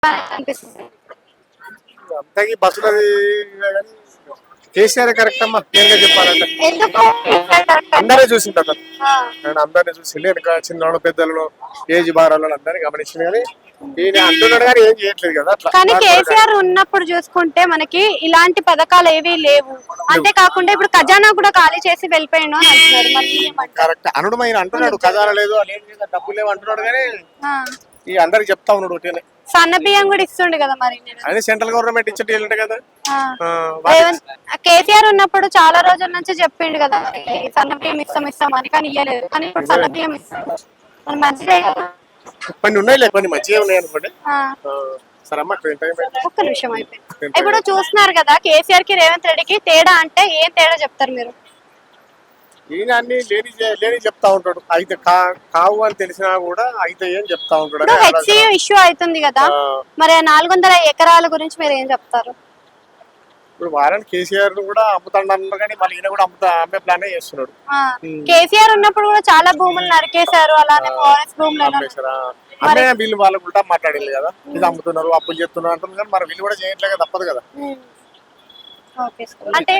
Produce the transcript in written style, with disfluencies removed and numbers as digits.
అనిపిస్తుంది. అంతకి బస్సులది కేసీఆర్ కరెక్ట్ అమ్మా క్లియర్గా చెప్పాలంటే. ఎందుకు అందరే చూసిండు అతను, ఆ, నేను అందరినీ చూసిండు. వెనక చిన్నోళ్ళు పెద్దలను ఏజ్ బారాలను అందరినీ గమనించింది. కానీ ఈయన అంటున్నాడు కానీ ఏం చేయట్లేదు కదా అట్లా. కానీ కేసీఆర్ ఉన్నప్పుడు చూసుకుంటే మనకి ఇలాంటి పథకాలు ఏవీ లేవు. అంతేకాకుండా ఇప్పుడు ఖజానా కూడా ఖాళీ చేసి వెళ్ళిపోయాడు అని అంటున్నారు. మళ్ళీ ఏమంటారు? కరెక్ట్ అనుడు ఆయన అంటున్నాడు ఖజానా లేదు అని ఏం లేదు డబ్బులు లేవు అంటున్నాడు. కానీ ఆ, ఈ అందరికి చెప్తా ఉన్నాడు ఒకటే. సన్న బియ్యం కూడా ఇస్తుండే కదా మరి. అదే సెంట్రల్ గవర్నమెంట్ ఇచ్చేటి వెళ్ళంటే కదా. ఆ, ఆ, రేవంత్ కేసీఆర్ ఉన్నప్పుడు చాలా రోజుల నుంచి చెప్పిండు కదా సన్న బియ్యం ఇస్తాం అని, కానీ ఇయ్యలేదు. కానీ ఇప్పుడు సన్న బియ్యం ఇస్తాం, మరి మంచిదే కదా. కొన్ని ఉన్నాయి కొన్ని మంచిగా ఉన్నాయి అనుకోండి. ఆ, సరే అమ్మ టైం అయిపోయింది. ఒక్క నిమిషం అయిపోయింది. ఇప్పుడు చూస్తున్నారు కదా కేసీఆర్ కి రేవంత్ రెడ్డికి తేడా అంటే ఏం తేడా చెప్తారు మీరు? ఈయన అన్ని లేని చెప్తా ఉంటాడు. అయితే కావు అని తెలిసినా కూడా అయితే ఏం చెప్తా ఉంటాడు. ఇప్పుడు హెచ్సియు ఇష్యూ అవుతుంది కదా, మరి 400 ఎకరాల గురించి మీరు ఏం చెప్తారు? ఇప్పుడు వారానికి కేసీఆర్ కూడా అమ్ముతాడు అన్నారు కానీ మళ్ళీ ఈయన కూడా అమ్మే ప్లానే చేస్తున్నాడు. కేసీఆర్ ఉన్నప్పుడు కూడా చాలా భూములు నరికేశారు, అలానే ఫారెస్ట్ భూములు అమ్మే వీళ్ళు వాళ్ళకు కూడా మాట్లాడాలి కదా. ఇది అమ్ముతున్నారు అప్పులు చెప్తున్నారు అంటున్నారు కానీ మరి వీళ్ళు కూడా చేయట్లేక తప్పదు కదా. ఓకే అంటే